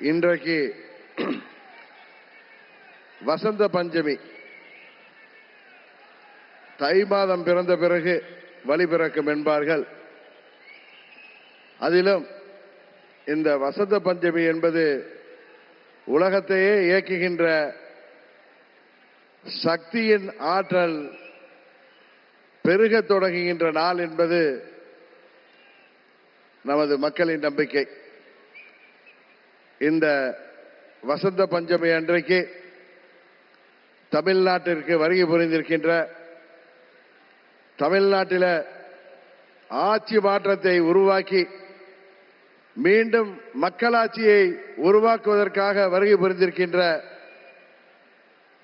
இன்றைக்கு வசந்த பஞ்சமி. தை மாதம் பிறந்த பிறகு வழி பிறக்கும் என்பார்கள். அதிலும் இந்த வசந்த பஞ்சமி என்பது உலகத்தையே இயக்குகின்ற சக்தியின் ஆற்றல் பெருக தொடங்குகின்ற நாள் என்பது நமது மக்களின் நம்பிக்கை. இந்த வசந்த பஞ்சமி அன்றைக்கு தமிழ்நாட்டிற்கு வருகை புரிந்திருக்கின்ற, தமிழ்நாட்டில் ஆட்சி மாற்றத்தை உருவாக்கி மீண்டும் மக்களாட்சியை உருவாக்குவதற்காக வருகை புரிந்திருக்கின்ற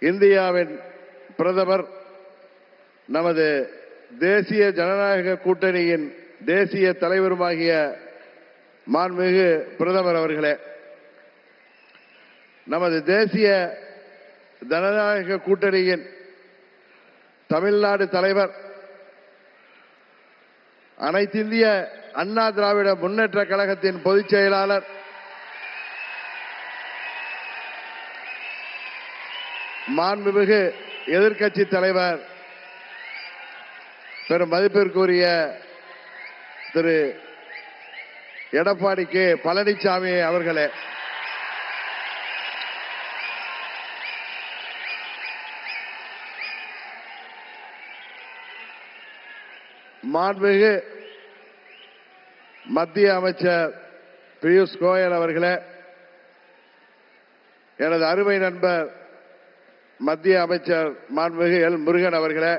இந்தியாவின் பிரதமர், நமது தேசிய ஜனநாயக கூட்டணியின் தேசிய தலைவருமாகிய மாண்புமிகு பிரதமர் அவர்களே, நமது தேசிய ஜனநாயக கூட்டணியின் தமிழ்நாடு தலைவர், அனைத்திந்திய அண்ணா திராவிட முன்னேற்ற கழகத்தின் பொதுச் செயலாளர், மாண்புமிகு எதிர்க்கட்சி தலைவர், பெரும் மதிப்பிற்குரிய திரு எடப்பாடி கே பழனிசாமி அவர்களே, மாண்புமிகு மத்திய அமைச்சர் பியூஷ் கோயல் அவர்களே, எனது அருமை நண்பர் மத்திய அமைச்சர் மாண்புமிகு எல் முருகன் அவர்களே,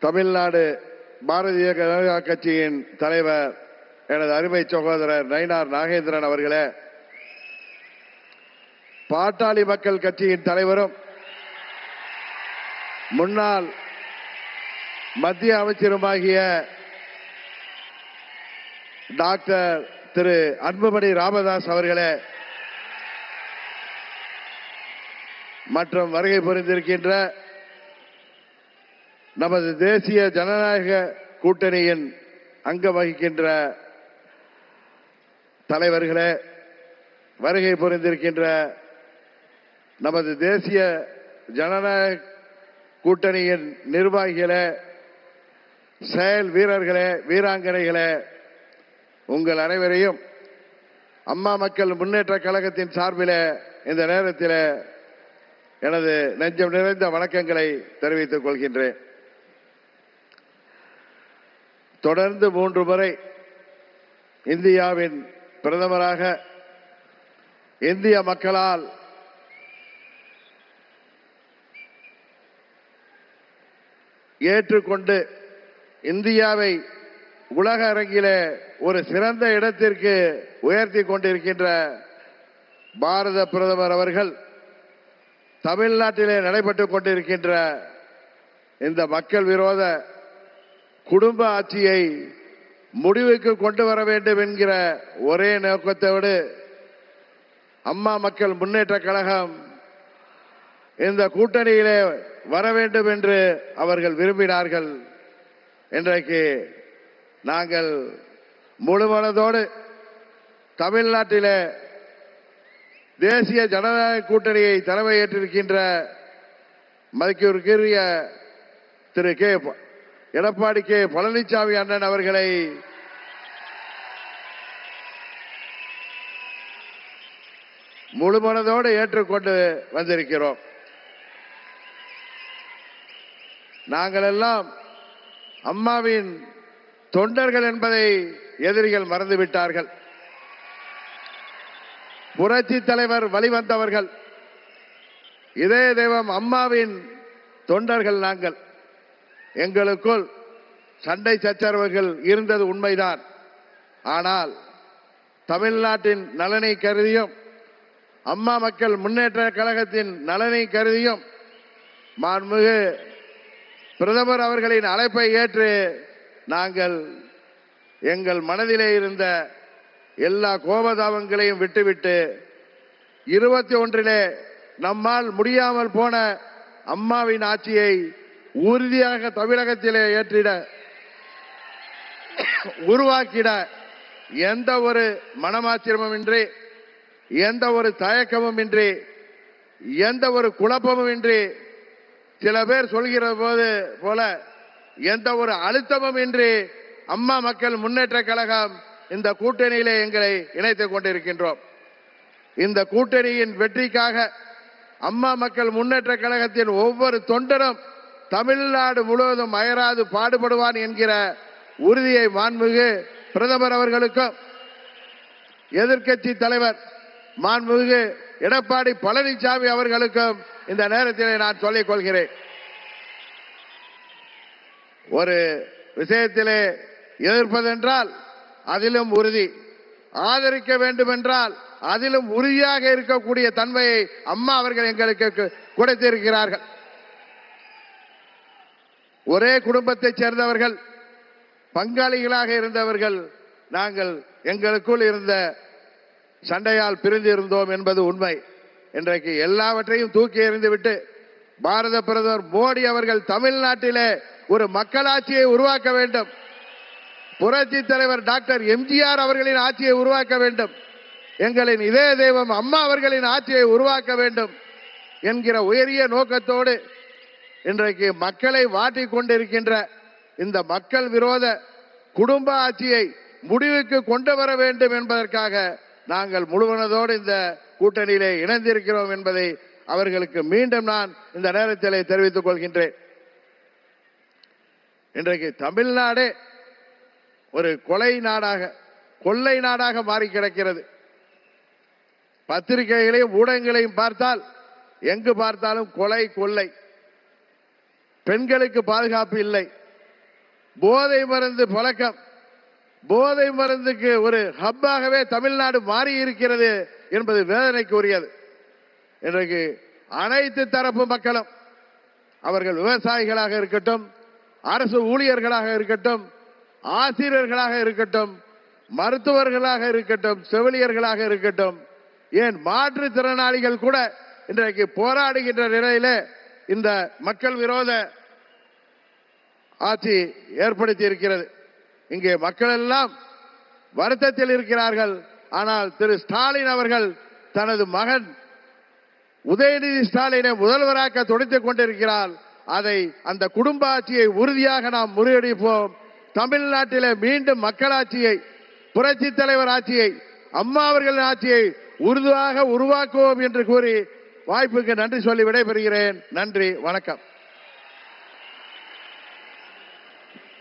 தமிழ்நாடு பாரதிய ஜனதா கட்சியின் தலைவர் எனது அருமை சகோதரர் நயினார் நாகேந்திரன் அவர்களே, பாட்டாளி மக்கள் கட்சியின் தலைவரும் முன்னாள் மத்திய அமைச்சருமாகிய டாக்டர் திரு அன்புமணி ராமதாஸ் அவர்களே, மற்றும் வருகை புரிந்திருக்கின்ற நமது தேசிய ஜனநாயக கூட்டணியின் அங்கம் வகிக்கின்ற தலைவர்களே, வருகை புரிந்திருக்கின்ற நமது தேசிய ஜனநாயக கூட்டணியின் நிர்வாகிகளே, செயல் வீரர்களே, வீராங்கனைகளே, உங்கள் அனைவரையும் அம்மா மக்கள் முன்னேற்ற கழகத்தின் சார்பில் இந்த நேரத்தில் எனது நெஞ்சம் நிறைந்த வணக்கங்களை தெரிவித்துக் கொள்கின்றேன். தொடர்ந்து 3 முறை இந்தியாவின் பிரதமராக இந்திய மக்களால் ஏற்றுக்கொண்டு இந்தியாவை உலக அரங்கிலே ஒரு சிறந்த இடத்திற்கு உயர்த்தி கொண்டிருக்கின்ற பாரத பிரதமர் அவர்கள் தமிழ்நாட்டிலே நடைபெற்றுக் கொண்டிருக்கின்ற இந்த மக்கள் விரோத குடும்ப ஆட்சியை முடிவுக்கு கொண்டு வர வேண்டும் என்கிற ஒரே நோக்கத்தோடு அம்மா மக்கள் முன்னேற்ற கழகம் இந்த கூட்டணியிலே வர வேண்டும் என்று அவர்கள் விரும்பினார்கள். இன்றைக்கு நாங்கள் முழுமனதோடு தமிழ்நாட்டிலே தேசிய ஜனநாயக கூட்டணியை தலைமையேற்றிருக்கின்ற மதிப்பிற்குரிய திரு எடப்பாடி கே பழனிசாமி அண்ணன் அவர்களை முழுமனதோடு ஏற்றுக்கொண்டு வந்திருக்கிறோம். நாங்கள் எல்லாம் அம்மாவின் தொண்டர்கள் என்பதை எதிரிகள் மறந்துவிட்டார்கள். புரட்சி தலைவர் வழிவந்தவர்கள், இதய தெய்வம் அம்மாவின் தொண்டர்கள் நாங்கள். எங்களுக்குள் சண்டை சச்சரவுகள் இருந்தது உண்மைதான். ஆனால் தமிழ்நாட்டின் நலனை கருதியும் அம்மா மக்கள் முன்னேற்ற கழகத்தின் நலனை கருதியும் மாண்புமிகு பிரதமர் அவர்களின் அழைப்பை ஏற்று நாங்கள் எங்கள் மனதிலே இருந்த எல்லா கோபதாபங்களையும் விட்டுவிட்டு 21 நம்மால் முடியாமல் போன அம்மாவின் ஆட்சியை உறுதியாக தமிழகத்திலே ஏற்றிட உருவாக்கிட எந்த ஒரு மனமாச்சரியமும் இன்றி, எந்த ஒரு தயக்கமும் இன்றி, எந்த ஒரு குழப்பமும் இன்றி, சில பேர் சொல்கிற போல எந்த ஒரு அழுத்தமும் இன்றி அம்மா மக்கள் முன்னேற்ற கழகம் இந்த கூட்டணியிலே எங்களை இணைத்துக் கொண்டிருக்கின்றோம். இந்த கூட்டணியின் வெற்றிக்காக அம்மா மக்கள் முன்னேற்ற கழகத்தின் ஒவ்வொரு தொண்டரும் தமிழ்நாடு முழுவதும் அயராது பாடுபடுவான் என்கிற உறுதியை மாண்புமிகு பிரதமர் அவர்களுக்கும் எதிர்க்கட்சி தலைவர் மாண்புமிகு எடப்பாடி பழனிசாமி அவர்களுக்கும் இந்த நேரத்திலே நான் சொல்லிக் கொள்கிறேன். ஒரு விஷயத்திலே எதிர்ப்பதென்றால் அதிலும் உறுதி, ஆதரிக்க வேண்டும் என்றால் அதிலும் உறுதியாக இருக்கக்கூடிய தன்மையை அம்மா அவர்கள் எங்களுக்கு கொடுத்திருக்கிறார்கள். ஒரே குடும்பத்தைச் சேர்ந்தவர்கள், பங்காளிகளாக இருந்தவர்கள் நாங்கள். எங்களுக்குள் இருந்த சண்டையால் பிரிந்து இருந்தோம் என்பது உண்மை. இன்றைக்கு எல்லாவற்றையும் தூக்கி எறிந்துவிட்டு பாரத பிரதமர் மோடி அவர்கள் தமிழ்நாட்டிலே ஒரு மக்களாட்சியை உருவாக்க வேண்டும், புரட்சி தலைவர் டாக்டர் எம்ஜிஆர் அவர்களின் ஆட்சியை உருவாக்க வேண்டும், எங்களின் இதய தெய்வம் அம்மா அவர்களின் ஆட்சியை உருவாக்க வேண்டும் என்கிற உயரிய நோக்கத்தோடு இன்றைக்கு மக்களை வாட்டிக் கொண்டிருக்கின்ற இந்த மக்கள் விரோத குடும்ப ஆட்சியை முடிவுக்கு கொண்டு வர வேண்டும் என்பதற்காக நாங்கள் முழுவனதோடு இந்த கூட்டணியிலே இணைந்திருக்கிறோம் என்பதை அவர்களுக்கு மீண்டும் நான் இந்த நேரத்தில் தெரிவித்துக் கொள்கின்றேன். இன்றைக்கு தமிழ்நாடு ஒரு கொலை நாடாக, கொள்ளை நாடாக மாறி கிடக்கிறது. பத்திரிகைகளையும் ஊடகங்களையும் பார்த்தால் எங்கு பார்த்தாலும் கொலை, கொள்ளை, பெண்களுக்கு பாதுகாப்பு இல்லை, போதை மருந்து பழக்கம், போதை மருந்துக்கு ஒரு ஹப்பாகவே தமிழ்நாடு மாறி இருக்கிறது என்பது வேதனைக்கு உரியது. இன்றைக்கு அனைத்து தரப்பு மக்களும், அவர்கள் விவசாயிகளாக இருக்கட்டும், அரசு ஊழியர்களாக இருக்கட்டும், ஆசிரியர்களாக இருக்கட்டும், மருத்துவர்களாக இருக்கட்டும், செவிலியர்களாக இருக்கட்டும், ஏன் மாற்றுத்திறனாளிகள் கூட இன்றைக்கு போராடுகின்ற நிலையில இந்த மக்கள் விரோத ஆட்சி ஏற்படுத்தி இருக்கிறது. இங்கே மக்கள் எல்லாம் வருத்தத்தில் இருக்கிறார்கள். ஆனால் திரு ஸ்டாலின் அவர்கள் தனது மகன் உதயநிதி ஸ்டாலினை முதல்வராக்க துடித்துக் கொண்டிருக்கிறார். அதை, அந்த குடும்ப ஆட்சியை உறுதியாக நாம் முறியடிப்போம். தமிழ்நாட்டிலே மீண்டும் மக்களாட்சியை, புரட்சி தலைவர் ஆட்சியை, அம்மா அவர்களின் ஆட்சியை உறுதியாக உருவாக்குவோம் என்று கூறி வாய்ப்புக்கு நன்றி சொல்லி விடைபெறுகிறேன். நன்றி, வணக்கம்.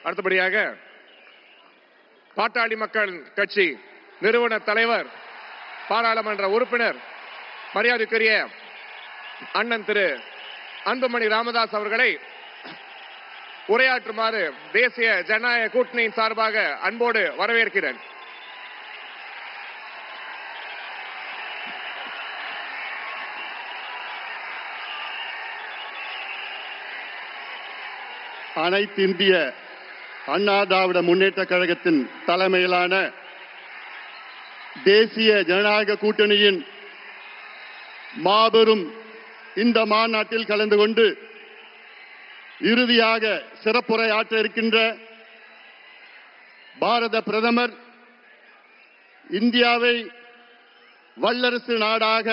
அடுத்தபடியாக பாட்டாளி மக்கள் கட்சி நிறுவன தலைவர், பாராளுமன்ற உறுப்பினர், மரியாதைக்குரிய அண்ணன் திரு அன்புமணி ராமதாஸ் அவர்களை உரையாற்றுமாறு தேசிய ஜனநாயக கூட்டணியின் சார்பாக அன்போடு வரவேற்கிறேன். அனைத்து இந்திய அண்ணா திராவிட முன்னேற்ற கழகத்தின் தலைமையிலான தேசிய ஜனநாயக கூட்டணியின் மாபெரும் இந்த மாநாட்டில் கலந்து கொண்டு இறுதியாக சிறப்புரை ஆற்ற இருக்கின்ற பாரத பிரதமர் இந்தியாவை வல்லரசு நாடாக,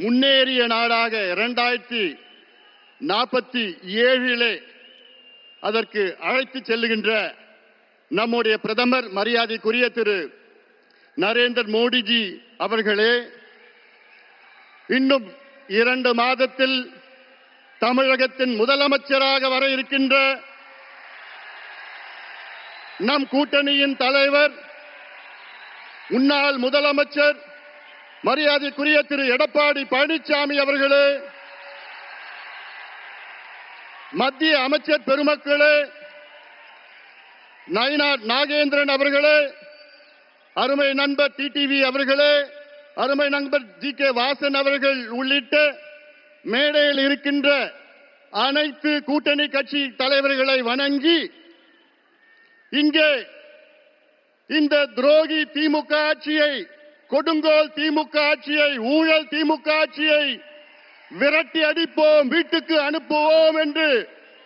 முன்னேறிய நாடாக 2047 அதற்கு அழைத்து செல்லுகின்ற நம்முடைய பிரதமர் மரியாதைக்குரிய திரு நரேந்திர மோடிஜி அவர்களே, இன்னும் 2 மாதத்தில் தமிழகத்தின் முதலமைச்சராக வர இருக்கின்ற நம் கூட்டணியின் தலைவர், முன்னாள் முதலமைச்சர் மரியாதைக்குரிய திரு எடப்பாடி பழனிசாமி அவர்களே, மத்திய அமைச்சர் பெருமக்களே, நயினார் நாகேந்திரன் அவர்களே, அருமை நண்பர் டிடிவி அவர்களே, அருமை நண்பர் ஜி.கே. வாசன் அவர்கள் உள்ளிட்ட மேடையில் இருக்கின்ற அனைத்து கூட்டணி கட்சி தலைவர்களை வணங்கி, இங்கே இந்த துரோகி திமுக ஆட்சியை, கொடுங்கோல் திமுக ஆட்சியை, ஊழல் திமுக ஆட்சியை விரட்டி அடிப்போம், வீட்டுக்கு அனுப்புவோம் என்று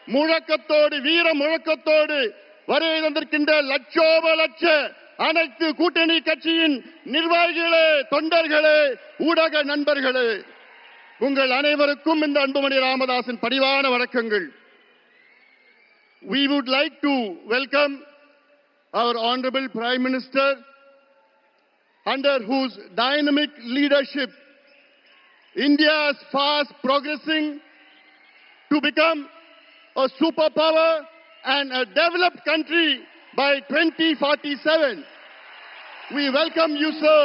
முழக்கத்தோடு, வீர முழக்கத்தோடு வருகை தந்திருக்கின்ற லட்சோப லட்ச அனைத்து கூட்டணி கட்சியின் நிர்வாகிகளே, தொண்டர்களே, ஊடக நண்பர்களே, உங்கள் அனைவருக்கும் இந்த அன்புமணி ராமதாஸின் பணிவான வணக்கங்கள். We would like to welcome our Honorable Prime Minister, under whose dynamic leadership India is fast progressing to become a superpower and a developed country by 2047. We welcome you, sir.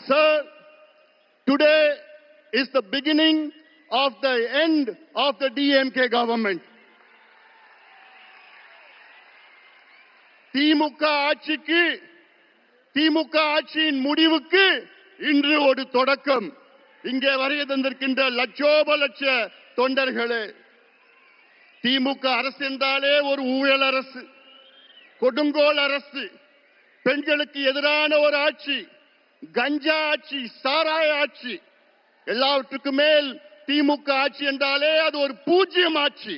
Sir, today is the beginning of the end of the DMK government. திமுக ஆட்சியின் முடிவுக்கு இன்று ஒரு தொடக்கம். இங்கே வருகை தந்திருக்கின்ற லட்சோப லட்ச தொண்டர்களே, திமுக அரசு என்றாலே ஒரு ஊழல் அரசு, கொடுங்கோல் அரசு, பெண்களுக்கு எதிரான ஒரு ஆட்சி, கஞ்சா ஆட்சி, சாராய ஆட்சி, எல்லாவற்றுக்கும் மேல் திமுக ஆட்சி என்றாலே அது ஒரு பூஜ்யம் ஆட்சி.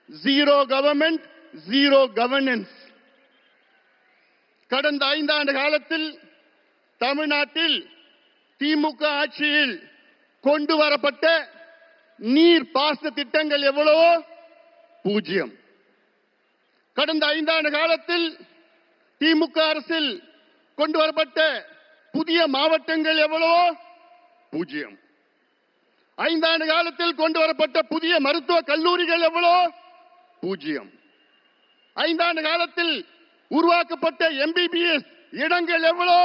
Zero government, zero governance. கடந்த 5 ஆண்டு காலத்தில் தமிழ்நாட்டில் திமுக ஆட்சியில் கொண்டு வரப்பட்ட நீர் பாசன திட்டங்கள் எவ்வளவோ பூஜ்யம். கடந்த 5 ஆண்டு காலத்தில் திமுக அரசில் கொண்டு வரப்பட்ட புதிய மாவட்டங்கள் எவ்வளவோ பூஜ்யம். 5 ஆண்டு காலத்தில் கொண்டு வரப்பட்ட புதிய மருத்துவ கல்லூரிகள் எவ்வளவோ பூஜ்யம். 5 ஆண்டு காலத்தில் உருவாக்கப்பட்ட MBBS இடங்கள் எவ்வளோ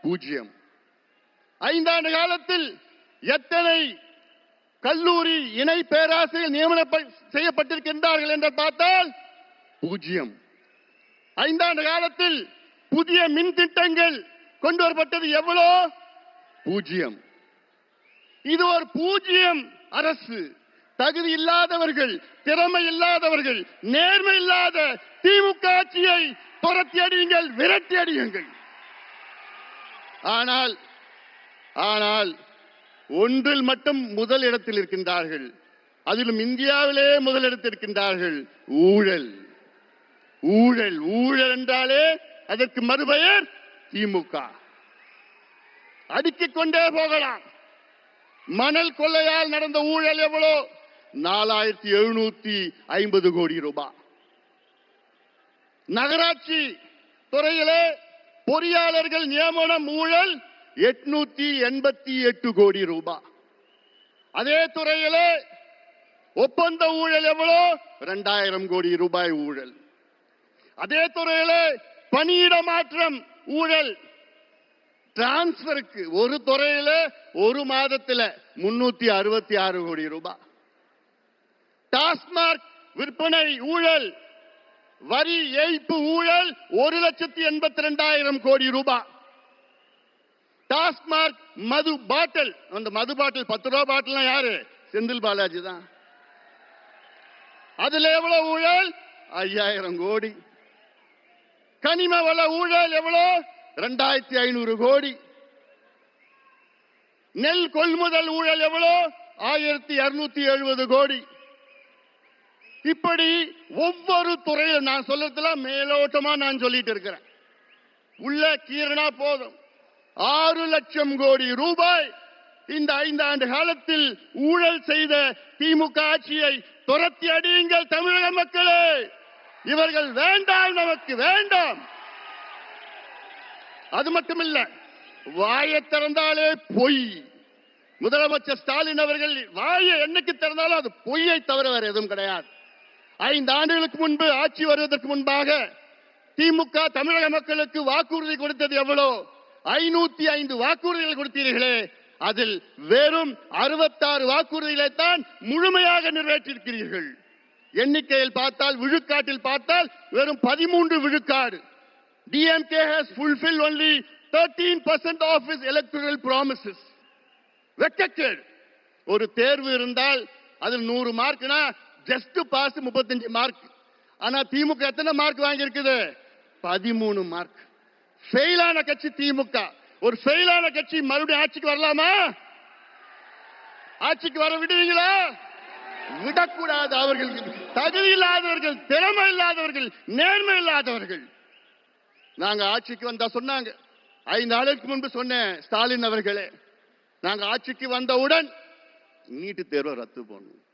பூஜ்யம். 5 ஆண்டு காலத்தில் எத்தனை கல்லூரி இணை பேராசிரியர் நியமனம் செய்யப்பட்டிருக்கின்றார்கள் என்று பார்த்தால் பூஜ்யம். 5 ஆண்டு காலத்தில் புதிய மின் திட்டங்கள் கொண்டு வரப்பட்டது எவ்வளோ பூஜ்யம். இது ஒரு பூஜ்யம் அரசு. தகுதி இல்லாதவர்கள், திறமை இல்லாதவர்கள், நேர்மை இல்லாத திமுக ஆட்சியை துரத்தி அடியுங்கள், விரட்டி அடியுங்கள். ஆனால் ஒன்றில் மட்டும் முதல் இடத்தில் இருக்கின்றார்கள், அதிலும் இந்தியாவிலே முதலிடத்தில் இருக்கின்றார்கள். ஊழல். ஊழல் ஊழல் என்றாலே அதற்கு மறுபெயர் திமுக. அடுக்கிக் கொண்டே போகலாம். மணல் கொள்ளையால் நடந்த ஊழல் எவ்வளோ? 4750 கோடி ரூபாய். நகராட்சி துறையிலே பொறியாளர்கள் நியமனம் ஊழல் 888 கோடி ரூபாய். அதே துறையிலே ஒப்பந்த ஊழல் எவ்வளோ? 2000 கோடி ரூபாய் ஊழல். அதே துறையிலே பணியிட மாற்றம் ஊழல், டிரான்ஸ்பருக்கு ஒரு துறையில ஒரு மாதத்தில் 366 கோடி ரூபாய். டாஸ்மாக் விற்பனை ஊழல், வரி ஏய்ப்பு ஊழல் 1,82,000 கோடி ரூபாய். டாஸ்மாக் மது பாட்டில், அந்த மது பாட்டில் 10 ரூபாய் பாட்டில் யாரு? செந்தில் பாலாஜி தான். அதுல எவ்வளவு ஊழல்? 5000 கோடி. கனிம வள ஊழல் எவ்வளவு? 2500 கோடி. நெல் கொள்முதல் ஊழல் எவ்வளவு? 1270 கோடி. இப்படி ஒவ்வொரு துறையிலும் நான் சொல்றதுல மேலோட்டமா நான் சொல்லிட்டு இருக்கிறேன். உள்ள கீரனா போதும். 6 லட்சம் கோடி ரூபாய் இந்த 5 ஆண்டு காலத்தில் ஊழல் செய்த திமுக ஆட்சியை துரத்தி அடியுங்கள் தமிழக மக்களே. இவர்கள் வேண்டாம், நமக்கு வேண்டாம். அது மட்டுமில்ல, வாயை திறந்தாலே பொய். முதலமைச்சர் ஸ்டாலின் அவர்கள் வாயை என்னைக்கு திறந்தாலும் அது பொய்யை தவிர வேற எதுவும் கிடையாது. 5 ஆண்டுகளுக்கு முன்பு ஆட்சி வருவதற்கு முன்பாக திமுக தமிழக மக்களுக்கு வாக்குறுதி கொடுத்தது எவ்வளோ? 505 வாக்குறுதிகள் கொடுத்தீர்களே, அதில் வெறும் 66 வாக்குறுதிகளை தான் முழுமையாக நிறைவேற்றியிருக்கிறீர்கள். எண்ணிக்கையில் பார்த்தால், விழுக்காட்டில் பார்த்தால் வெறும் 13 விழுக்காடு. DMK has fulfilled only 13% of its electoral promises. வெக்கக்கேடு. ஒரு தேர்வு இருந்தால் அதில் 100 மார்க்னா ஜஸ்ட் பாஸ் 35 மார்க். ஆனா திமுக எத்தனை மார்க் வாங்கி இருக்குது? 13 மார்க். ஃபெயிலான கட்சி திமுக. ஒரு ஃபெயிலான கட்சி மறுபடியும் ஆட்சிக்கு வரலாமா? ஆட்சிக்கு வர விடுவீங்களா? விடக்கூடாது. அவர்கள் தகுதி இல்லாதவர்கள், திறமை இல்லாதவர்கள், நேர்மை இல்லாதவர்கள். நாங்க ஆட்சிக்கு வந்தா சொன்னாங்க, 5 நாளுக்கு முன்பு சொன்னேன், ஸ்டாலின் அவர்களே, நாங்க ஆட்சிக்கு வந்தவுடன் நீட்டு தேர்வை ரத்து பண்ணுவோம்,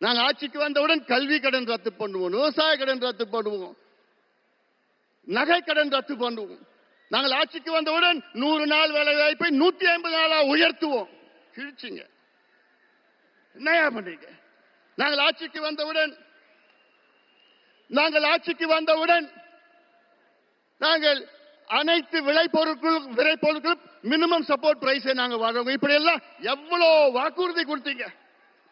நாங்க ஆட்சிக்கு வந்தவுடன் கல்வி கடன் ரத்து பண்ணுவோம், விவசாய கடன் ரத்து பண்ணுவோம், நகை கடன் ரத்து பண்ணுவோம், நாங்கள் ஆட்சிக்கு வந்தவுடன் 100 நாள் வேலை வாய்ப்பை 150 நாளா உயர்த்துவோம். கிழிச்சிங்க, என்னையா பண்றீங்க? நாங்கள் ஆட்சிக்கு வந்தவுடன் நாங்கள் அனைத்து விளைபொருட்களும் மினிமம் சப்போர்ட் பிரைஸை நாங்கள் வாங்குவோம். இப்படி எல்லாம் எவ்வளவு வாக்குறுதி கொடுத்தீங்க?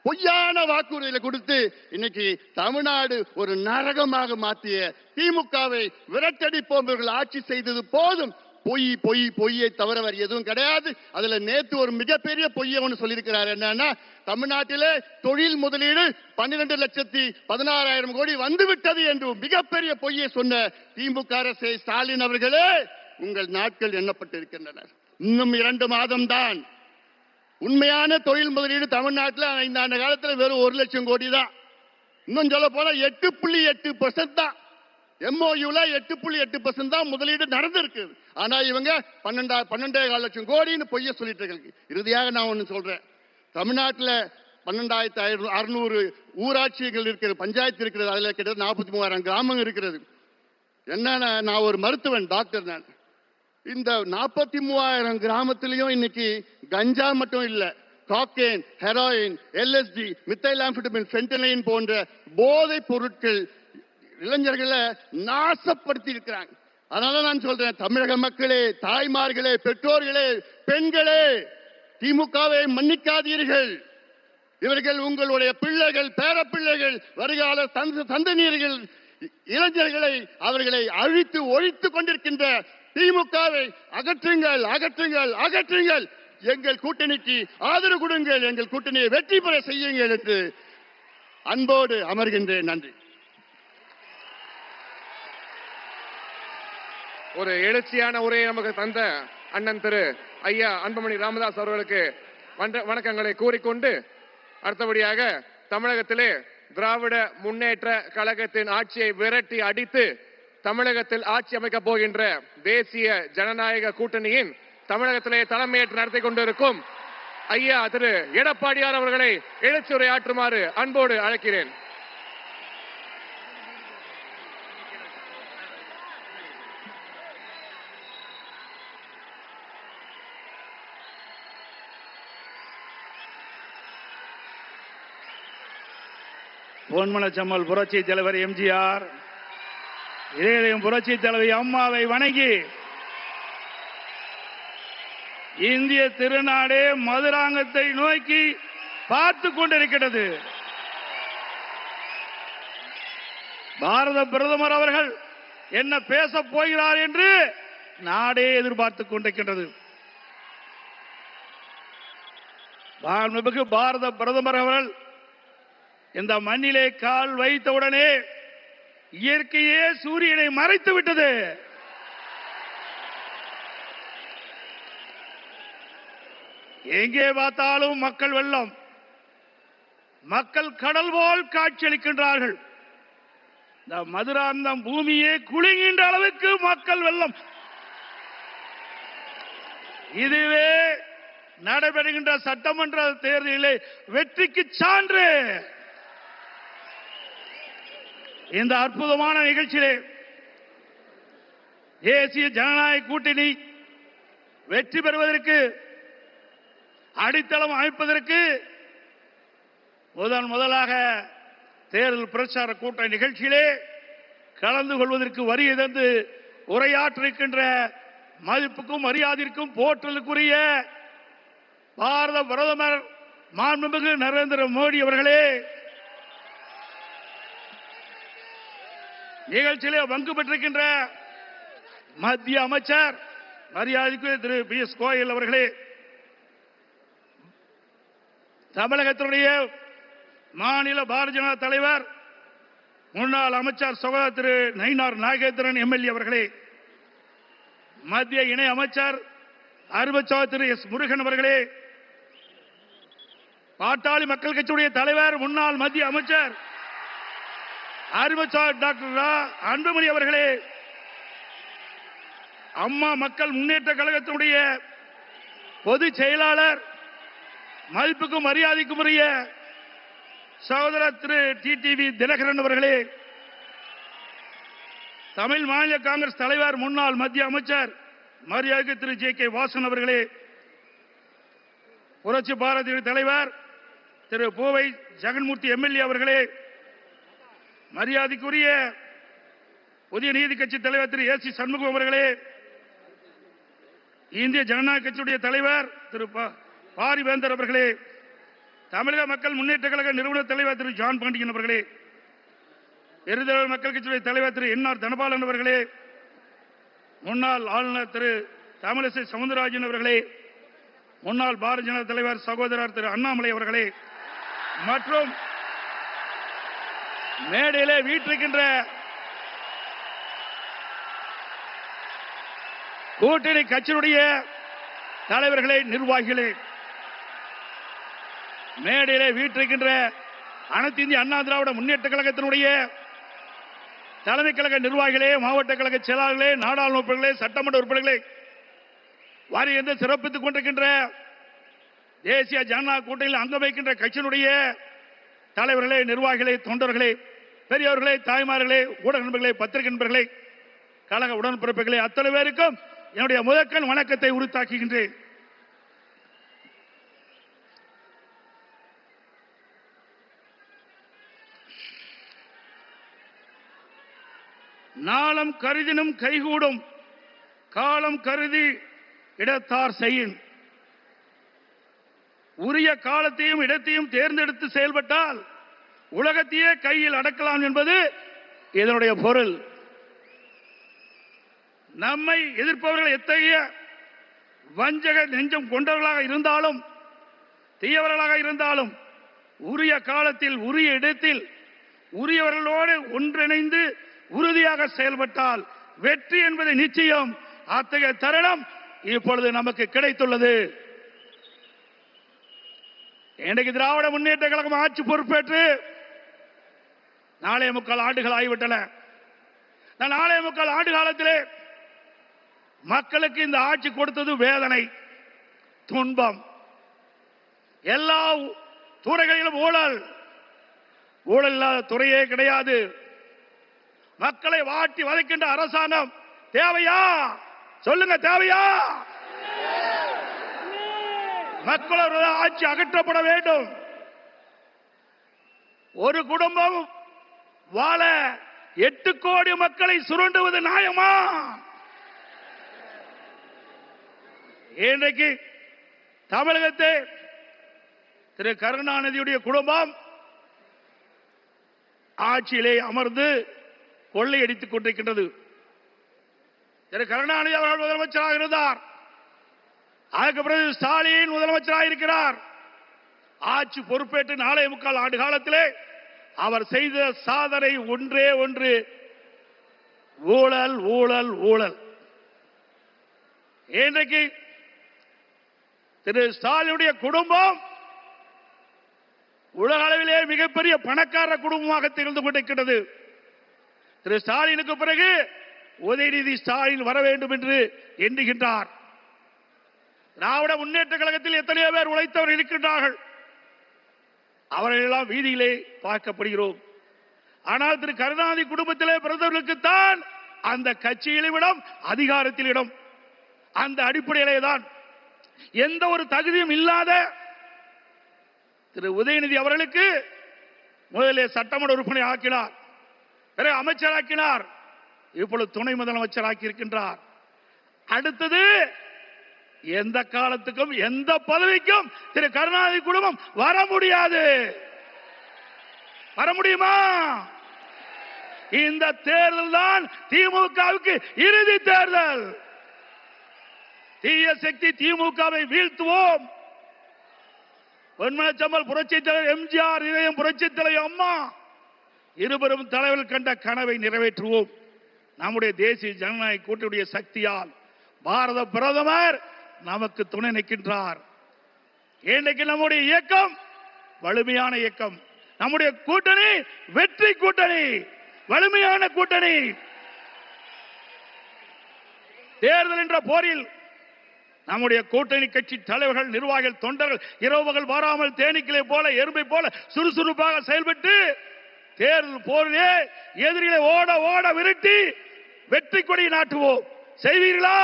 பொய்யான வாக்குறுதியில கொடுத்து இன்னைக்கு தமிழ்நாடு ஒரு நரகமாக மாற்றிய திமுகவை விரட்டடிப்போம். இவர்கள் ஆட்சி செய்தது போதும். பொய்யை தவிர வேறு எதுவும் கிடையாது. அதுல நேத்து ஒரு மிகப்பெரிய பொய்யை ஒன்று சொல்லியிருக்கிறார். என்னன்னா, தமிழ்நாட்டிலே தொழில் முதலீடு 12,16,000 கோடி வந்துவிட்டது என்று மிகப்பெரிய பொய்யை சொன்ன திமுக அரசே, ஸ்டாலின் அவர்களே, உங்கள் நாட்கள் எண்ணப்பட்டிருக்கின்றன. இன்னும் 2 மாதம் தான். உண்மையான தொழில் முதலீடு தமிழ்நாட்டில் 5 ஆண்டு காலத்தில் வெறும் 1 லட்சம் கோடி தான். இன்னும் சொல்ல போனா 8.8% தான். MOUல 8.8% தான் முதலீடு நடந்திருக்கு. ஆனா இவங்க 12.5 லட்சம் கோடின்னு பொய்ய சொல்லிட்டு இருக்காங்க. இறுதியாக நான் ஒண்ணு சொல்றேன். தமிழ்நாட்டில் 12,600 ஊராட்சிகள் இருக்கிறது, பஞ்சாயத்து இருக்கிறது. அதுல கிட்டத்தட்ட 43,000 கிராமங்கள் இருக்கிறது. என்னன்னா, நான் ஒரு மருத்துவன், டாக்டர். நான் இந்த 43,000 கிராமத்திலையும் இன்னைக்கு கஞ்சா மட்டும் இல்ல, காக்கேன், ஹெராயின், LSD, மித்தைலாம்ஃபெட்டமின், ஃபென்டனைன் போன்ற போதைப் பொருட்கள் இளைஞர்களை நாசப்படுத்தி இருக்கிறாங்க. அதனால நான் சொல்றேன், தமிழக மக்களே, தாய்மார்களே, பெற்றோர்களே, பெண்களே, திமுகவை மன்னிக்காதீர்கள். இவர்கள் உங்களுடைய பிள்ளைகள், பேரப்பிள்ளைகள், வருகால சந்ததியினர்கள், இளைஞர்களை அவர்களை அழித்து ஒழித்துக் கொண்டிருக்கின்ற திமுகவை அகற்றுங்கள், அகற்றுங்கள், அகற்றுங்கள். எங்கள் கூட்டணிக்கு ஆதரவு கொடுங்கள், எங்கள் கூட்டணியை வெற்றி பெற செய்யுங்கள் என்று அன்போடு அமர்கின்றேன். நன்றி. ஒரு எழுச்சியான உரையை நமக்கு தந்த அண்ணன் திரு ஐயா அன்புமணி ராமதாஸ் அவர்களுக்கு வணக்கங்களை கூறிக்கொண்டு, அடுத்தபடியாக தமிழகத்திலே திராவிட முன்னேற்ற கழகத்தின் ஆட்சியை விரட்டி அடித்து தமிழகத்தில் ஆட்சி அமைக்கப் போகின்ற தேசிய ஜனநாயக கூட்டணியின் தமிழகத்திலே தலைமையேற்று நடத்தி கொண்டிருக்கும் ஐயா திரு எடப்பாடியார் அவர்களை எழுச்சி உரையாற்றுமாறு அன்போடு அழைக்கிறேன். பொன்மனச்சம்மல் புரட்சி தலைவர் எம்ஜிஆர், இதயம் புரட்சி தலைவி அம்மாவை வணங்கி, இந்திய திருநாடே மதுராங்கத்தை நோக்கி பார்த்து கொண்டிருக்கிறது. பாரத பிரதமர் அவர்கள் என்ன பேச போகிறார் என்று நாடே எதிர்பார்த்துக் கொண்டிருக்கின்றது. பாரத பிரதமர் அவர்கள் இந்த மண்ணிலே கால் வைத்தவுடனே இயற்கையே சூரியனை மறைத்து விட்டது. எங்கே பார்த்தாலும் மக்கள் வெள்ளம், மக்கள் கடல் போல் காட்சியளிக்கின்றார்கள். இந்த மதுராந்தம் பூமியே குலுங்குகின்ற அளவுக்கு மக்கள் வெள்ளம். இதுவே நடைபெறுகின்ற சட்டமன்ற தேர்தலிலே வெற்றிக்கு சான்று. இந்த அற்புதமான நிகழ்ச்சியிலே தேசிய ஜனநாயக கூட்டணி வெற்றி பெறுவதற்கு, அடித்தளம் அமைப்பதற்கு முதலாக தேர்தல் பிரச்சார கூட்ட நிகழ்ச்சியிலே கலந்து கொள்வதற்கு வருகை தந்து உரையாற்றிருக்கின்ற மதிப்புக்கும் மரியாதைக்கும் போற்றலுக்குரிய பாரத பிரதமர் மாண்புமிகு நரேந்திர மோடி அவர்களே, நிகழ்ச்சியிலே பங்கு பெற்றிருக்கின்ற மத்திய அமைச்சர் மரியாதைக்குரிய திரு பியூஷ் கோயல் அவர்களே, தமிழகத்தினுடைய மாநில பாரதிய ஜனதா தலைவர் முன்னாள் அமைச்சர் சகோதரர் திரு நயினார் நாகேந்திரன் MLA அவர்களே, மத்திய இணை அமைச்சர் அருமைச்சகோதரர் திரு S. முருகன் அவர்களே, பாட்டாளி மக்கள் கட்சியுடைய தலைவர் முன்னாள் மத்திய அமைச்சர் அறிவுசார் டாக்டர் அன்புமணி அவர்களே, அம்மா மக்கள் முன்னேற்ற கழகத்தினுடைய பொதுச் செயலாளர், மதிப்புக்கும் மரியாதைக்கும் உரிய சகோதரர் திரு டிடிவி தினகரன் அவர்களே, தமிழ் மாநில காங்கிரஸ் தலைவர் முன்னாள் மத்திய அமைச்சர் மரியாதைக்கு திரு ஜே கே வாசன் அவர்களே, புரட்சி பாரதிய தலைவர் திரு பூவை ஜெகன்மூர்த்தி எம்எல்ஏ அவர்களே, மரியாதைக்குரிய புதிய நீதி கட்சி தலைவர் திரு ஏ சி சண்முகம் அவர்களே, இந்திய ஜனநாயக கட்சியுடைய தலைவர் திரு பாரிவேந்தர் அவர்களே, தமிழக மக்கள் முன்னேற்ற கழக நிறுவன தலைவர் திரு ஜான் பாண்டியன் அவர்களே, எருதல் மக்கள் கட்சியுடைய தலைவர் திரு என் ஆர் தனபாலன் அவர்களே, முன்னாள் ஆளுநர் திரு தமிழிசை சவுந்தரராஜன் அவர்களே, முன்னாள் பாரதிய ஜனதா தலைவர் சகோதரர் திரு அண்ணாமலை அவர்களே, மற்றும் மேடையிலே வீற்றிருக்கின்ற கூட்டணி கட்சியினுடைய தலைவர்களே, நிர்வாகிகளே, மேடையிலே வீற்றிருக்கின்ற அனைத்து இந்திய அண்ணா திராவிட முன்னேற்ற கழகத்தினுடைய தலைமை கழக நிர்வாகிகளே, மாவட்ட கழக செயலாளர்களே, நாடாளுமன்ற உறுப்பினர்களே, சட்டமன்ற உறுப்பினர்களே, வாரி சிறப்பித்துக் கொண்டிருக்கின்ற தேசிய ஜனநாயக கூட்டணியில் அங்கம் வைக்கின்ற கட்சியினுடைய தலைவர்களே, நிர்வாகிகளே, தொண்டர்களே, பெரியவர்களே, தாய்மார்களே, ஊடக நண்பர்களே, பத்திரிகை நண்பர்களே, கழக உடன்பிறப்புகளே, அத்தனை பேருக்கும் என்னுடைய முதற்கண் வணக்கத்தை உரித்தாக்குகின்றேன். நாளம் கருதினும் கைகூடும், காலம் கருதி இடத்தார் செய்யின். உரிய காலத்தையும் இடத்தையும் தேர்ந்தெடுத்து செயல்பட்டால் உலகத்தையே கையில் அடக்கலாம் என்பது இதனுடைய பொருள். நம்மை எதிர்ப்பவர்கள் எத்தகைய வஞ்சக நெஞ்சம் கொண்டவர்களாக இருந்தாலும், தீயவர்களாக இருந்தாலும், உரிய காலத்தில் உரிய இடத்தில் உரியவர்களோடு ஒன்றிணைந்து உறுதியாக செயல்பட்டால் வெற்றி என்பது நிச்சயம். அத்தகைய தருணம் இப்பொழுது நமக்கு கிடைத்துள்ளது. இன்றைக்கு திராவிட முன்னேற்ற கழகம் ஆட்சி பொறுப்பேற்று 4.25 ஆண்டுகள் ஆகிவிட்டன. 4.25 ஆண்டு காலத்திலே மக்களுக்கு இந்த ஆட்சி கொடுத்தது வேதனை, துன்பம். எல்லா துறைகளிலும் ஊழல், ஊழல் இல்லாத துறையே கிடையாது. மக்களை வாட்டி வதைக்கின்ற அரசாங்கம் தேவையா? சொல்லுங்க, தேவையா? மக்களோட ஆட்சி அகற்றப்பட வேண்டும். ஒரு குடும்பம் வாழ 8 கோடி மக்களை சுரண்டுவது நியாயமா? இன்றைக்கு தமிழகத்தை திரு கருணாநிதியுடைய குடும்பம் ஆட்சியிலே அமர்ந்து கொள்ளையடித்துக் கொண்டிருக்கின்றது. திரு கருணாநிதி அவர்கள் முதலமைச்சராக இருந்தார். அதுக்கு பிறகு ஸ்டாலின் முதலமைச்சராக இருக்கிறார். ஆட்சி பொறுப்பேற்று 4.25 ஆண்டு காலத்திலே அவர் செய்த சாதனை ஒன்றே ஒன்று, ஊழல், ஊழல், ஊழல். இன்றைக்கு திரு ஸ்டாலினுடைய குடும்பம் உலக அளவிலே மிகப்பெரிய பணக்கார குடும்பமாக திகழ்ந்து கொண்டிருக்கிறது. திரு ஸ்டாலினுக்கு பிறகு உதயநிதி ஸ்டாலின் வர வேண்டும் என்று எண்ணுகின்றார். திராவிட முன்னேற்ற கழகத்தில் எத்தனையோ பேர் உழைத்தவர்கள் இருக்கின்றார்கள். அவர்களெல்லாம் வீதியிலே பார்க்கப்படுகிறோம். ஆனால் திரு கருணாநிதி குடும்பத்திலே பிறந்தவர்களுக்குத்தான் அந்த கட்சியிலும் இடம், அதிகாரத்தில் இடம். அந்த அடிப்படையிலே தான் எந்த ஒரு தகுதியும் இல்லாத திரு உதயநிதி அவர்களுக்கு முதலில் சட்டமன்ற உறுப்பினர் ஆக்கினார், பிறகு அமைச்சராக்கினார், இப்பொழுது துணை முதலமைச்சர் ஆக்கியிருக்கின்றார். அடுத்தது எந்த காலத்துக்கும் எந்த பதவிக்கும் திரு கருணாநிதி குடும்பம் வர முடியாது. வர முடியுமா? இந்த தேர்தல் தான் திமுகவுக்கு இறுதி தேர்தல். தீய சக்தி திமுகவை வீழ்த்துவோம். பொன்மனச்சம்பல் புரட்சி தலைவர் எம்ஜிஆர், இதயம் புரட்சி தலைவர் அம்மா இருவரும் தலைவர்கள் கண்ட கனவை நிறைவேற்றுவோம். நம்முடைய தேசிய ஜனநாயக கூட்டணியுடைய சக்தியால் பாரத பிரதமர் நமக்கு துணை நிற்கின்றார். இன்றைக்கு நம்முடைய இயக்கம் வலிமையான இயக்கம். நம்முடைய கூட்டணி வெற்றி கூட்டணி, வலிமையான கூட்டணி. தேர்தல் என்ற போரில் நம்முடைய கூட்டணி கட்சி தலைவர்கள், நிர்வாகிகள், தொண்டர்கள் இரவுகள் வாராமல் தேனீக்களை போல, எறும்பை போல சுறுசுறுப்பாக செயல்பட்டு தேர்தல் போரிலே எதிரிகளை ஓட ஓட விரட்டி வெற்றி கொடி நாட்டுவோம். செய்வீர்களா?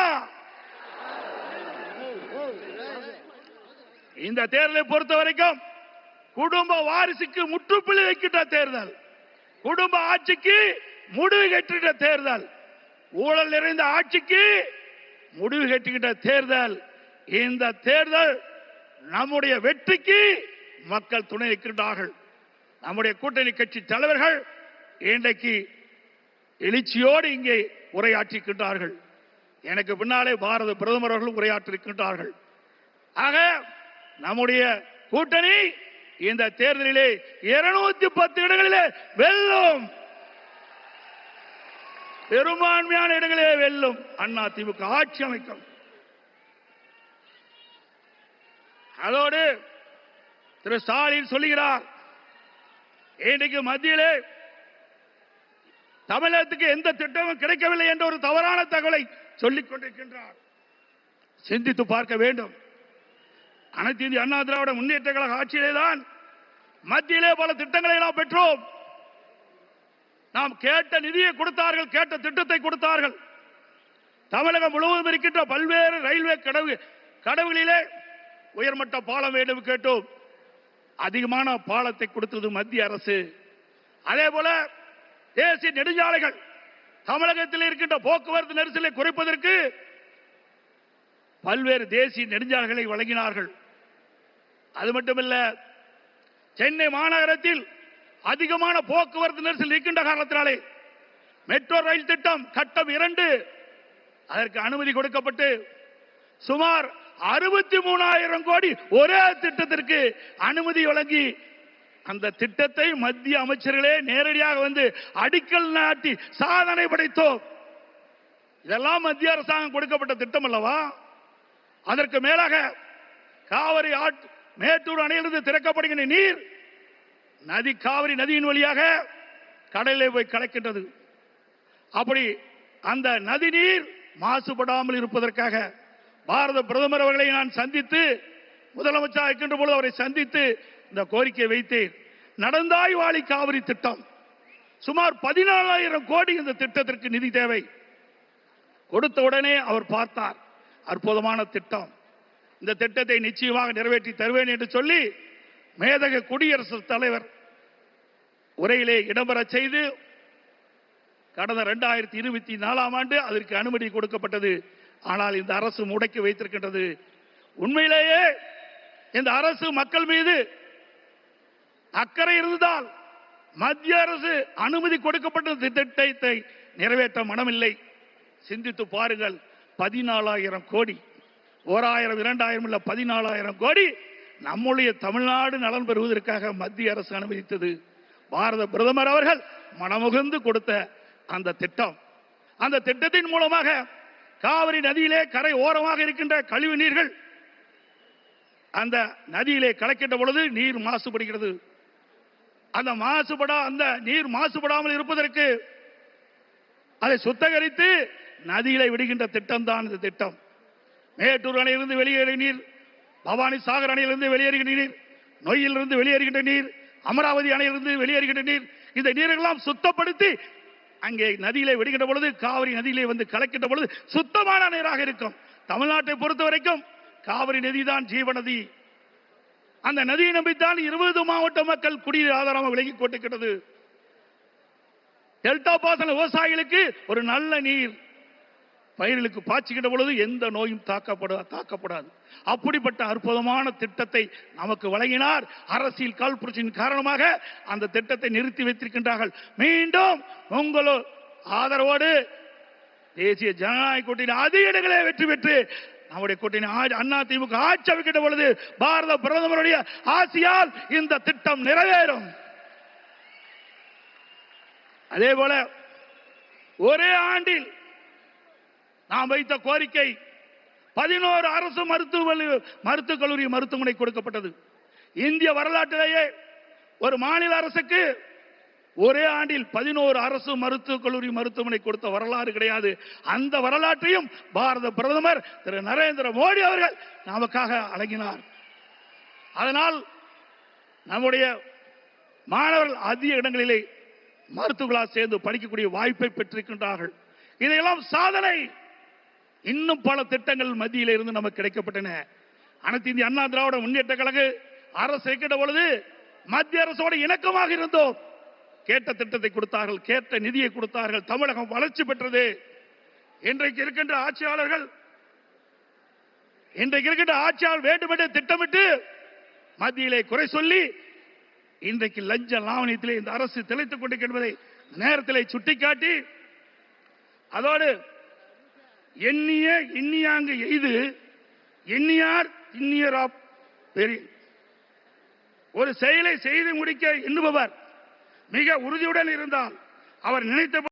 இந்த தேர்தலை பொறுத்த வரைக்கும் குடும்ப வாரிசுக்கு முற்றுப்புள்ளி வைக்கின்ற தேர்தல், குடும்ப ஆட்சிக்கு முடிவு கட்டுகின்ற தேர்தல், ஊழல் நிறைந்த ஆட்சிக்கு முடிவு கட்டுகின்ற தேர்தல். இந்த தேர்தல் நம்முடைய வெற்றிக்கு மக்கள் துணை இருக்கின்றார்கள். நம்முடைய கூட்டணி கட்சி தலைவர்கள் இன்றைக்கு எழுச்சியோடு இங்கே உரையாற்றிருக்கின்றார்கள். எனக்கு பின்னாலே பாரத பிரதமர் அவர்கள் உரையாற்றிருக்கின்றார்கள். ஆக நம்முடைய கூட்டணி இந்த தேர்தலிலே 210 இடங்களிலே வெல்லும், பெரும்பான்மையான இடங்களே வெல்லும். அண்ணா திமுக ஆட்சி அமைக்கும். அதோடு திரு ஸ்டாலின் சொல்லுகிறார், இன்றைக்கு மத்தியிலே தமிழகத்துக்கு எந்த திட்டமும் கிடைக்கவில்லை என்ற ஒரு தவறான தகவலை சொல்லிக் கொண்டிருக்கின்றார். சிந்தித்து பார்க்க வேண்டும். அனைத்து இந்திய அண்ணா திராவிட முன்னேற்ற கழக ஆட்சியிலேதான் மத்தியிலே பல திட்டங்களை நாம் பெற்றோம். நாம் கேட்ட நிதியை கொடுத்தார்கள், கேட்ட திட்டத்தை கொடுத்தார்கள். தமிழகம் முழுவதும் இருக்கின்ற பல்வேறு ரயில்வே கடவுகளிலே உயர்மட்ட பாலம் வேண்டும் கேட்டோம். அதிகமான பாலத்தை கொடுத்தது மத்திய அரசு. அதே போல தேசிய நெடுஞ்சாலைகள், தமிழகத்தில் இருக்கின்ற போக்குவரத்து நெரிசலை குறைப்பதற்கு பல்வேறு தேசிய நெடுஞ்சாலைகளை வழங்கினார்கள். அது மட்டுமல்ல, சென்னை மாநகரத்தில் அதிகமான போக்குவரத்து நெரிசல் இருக்கின்ற காரணத்தினாலே மெட்ரோ ரயில் திட்டம் கட்டம் 2 அதற்கு அனுமதி கொடுக்கப்பட்டு சுமார் 63,000 கோடி ஒரே திட்டத்திற்கு அனுமதி வழங்கி அந்த திட்டத்தை மத்திய அமைச்சர்களே நேரடியாக வந்து அடிக்கல் நாட்டி சாதனை படைத்தோம். இதெல்லாம் மத்திய அரசாங்கம் கொடுக்கப்பட்ட திட்டம் அல்லவா? அதற்கு மேலாக காவிரி மேட்டூர் அணையிலிருந்து திறக்கப்படுகின்ற நீர் காவிரி நதியின் வழியாக கடலிலே போய் கலக்கின்றது. அப்படி அந்த நதி நீர் மாசுபடாமல் இருப்பதற்காக பாரத பிரதமர் அவர்களை நான் சந்தித்து, முதலமைச்சர் இருக்கின்ற பொழுது அவரை சந்தித்து இந்த கோரிக்கையை வைத்தேன். நடந்தாய் வாழி காவிரி திட்டம் சுமார் 14,000 கோடி இந்த திட்டத்திற்கு நிதி தேவை. கொடுத்த உடனே அவர் பார்த்தார், அற்புதமான திட்டம், இந்த திட்டத்தை நிச்சயமாக நிறைவேற்றி தருவேன் என்று சொல்லி மேதக குடியரசுத் தலைவர் உரையிலே இடம்பெற செய்து கடந்த 2024ஆம் ஆண்டு அதற்கு அனுமதி கொடுக்கப்பட்டது. ஆனால் இந்த அரசு முடக்கி வைத்திருக்கின்றது. உண்மையிலேயே இந்த அரசு மக்கள் மீது அக்கறை இருந்தால் மத்திய அரசு அனுமதி கொடுக்கப்பட்ட திட்டத்தை நிறைவேற்ற மனமில்லை. சிந்தித்து பாருங்கள், 14,000 கோடி, 1000 2000 இல்ல 14,000 கோடி நம்முடைய தமிழ்நாடு நலன் பெறுவதற்காக மத்திய அரசு அனுமதித்தது. பாரத பிரதமர் அவர்கள் மனமுகந்து கொடுத்த அந்த திட்டம், அந்த திட்டத்தின் மூலமாக காவிரி நதியிலே கரை ஓரமாக இருக்கின்ற கழிவு நீர்கள் அந்த நதியிலே கலக்கின்ற பொழுது நீர் மாசுபடுகிறது. அந்த நீர் மாசுபடாமல் இருப்பதற்கு அதை சுத்தகரித்து நதியிலே விடுகின்ற திட்டம் தான் இந்த திட்டம். மேட்டூர் அணையிலிருந்து வெளியேறிய நீர், பவானி சாகர் அணையிலிருந்து வெளியேறுகின்ற நீர், நொய்யிலிருந்து வெளியேறுகின்ற நீர், அமராவதி அணையிலிருந்து வெளியேறுகின்ற நீர், இந்த நீரெல்லாம் சுத்தப்படுத்தி அங்கே நதியிலே விடுகின்ற பொழுது காவிரி நதியிலே வந்து கலக்கின்ற பொழுது சுத்தமான நீராக இருக்கும். தமிழ்நாட்டை பொறுத்த வரைக்கும் காவிரி நதி தான் ஜீவநதி. அந்த நதியை நம்பித்தான் 20 மாவட்ட மக்கள் குடிநீர் ஆதாரமாக விலகி கொண்டிருக்கிறது. டெல்டா பாசன விவசாயிகளுக்கு ஒரு நல்ல நீர் பயிர்களுக்கு பாய்ச்சுகின்ற பொழுது எந்த நோயும் தாக்கப்படாது. அப்படிப்பட்ட அற்புதமான திட்டத்தை நமக்கு வழங்கினார். அரசியல் காழ்ப்புணர்ச்சியின் காரணமாக அந்த திட்டத்தை நிறுத்தி வைத்திருக்கின்றார்கள். மீண்டும் உங்களோ ஆதரவோடு தேசிய ஜனநாயக கூட்டணி அதிக இடங்களே வெற்றி பெற்று நம்முடைய கூட்டணி அண்ணா திமுக ஆட்சி அமைக்கின்ற பொழுது பாரத பிரதமருடைய ஆசியால் இந்த திட்டம் நிறைவேறும். அதே போல ஒரே ஆண்டில் நாம் வைத்த கோரிக்கை 11 அரசு மருத்துவக் கல்லூரி மருத்துவமனை கொடுக்கப்பட்டது. இந்திய வரலாற்றிலேயே ஒரு மாநில அரசுக்கு ஒரே ஆண்டில் 11 அரசு மருத்துவக் கல்லூரி மருத்துவமனை கொடுத்த வரலாறு கிடையாது. அந்த வரலாற்றையும் பாரத பிரதமர் திரு நரேந்திர மோடி அவர்கள் நமக்காக வழங்கினார். அதனால் நம்முடைய மாணவர்கள் அதிக இடங்களிலே மருத்துவர்களாக சேர்ந்து படிக்கக்கூடிய வாய்ப்பை பெற்றிருக்கின்றார்கள். இதையெல்லாம் சாதனை. இன்னும் பல திட்டங்கள் மத்தியில இருந்து நமக்கு கிடைக்கப்பட்டன. அனைத்து இந்திய அண்ணா திராவிட முன்னேற்ற கழக அரசு இருக்கின்ற பொழுது மத்திய அரசோடு இணக்கமாக இருந்தோம். கேட்ட திட்டத்தை கொடுத்தார்கள், கேட்ட நிதியை கொடுத்தார்கள். தமிழகம் வளர்ச்சி பெற்றது. இன்றைக்கு இருக்கின்ற ஆட்சியாளர் வேண்டுமென்றே திட்டமிட்டு மத்தியிலே குறை சொல்லி இன்றைக்கு லஞ்ச லாவணியத்திலே இந்த அரசு திளைத்துக் கொண்டிருக்கின்றதை நேரத்திலே சுட்டிக்காட்டி, அதோடு எண்ணிய எண்ணியாங்கு எய்து எண்ணியார் திண்ணியரா பெரிய ஒரு செயலை செய்து முடிக்க எண்ணுபவர் மிக உறுதியுடன் இருந்தால் அவர் நினைத்த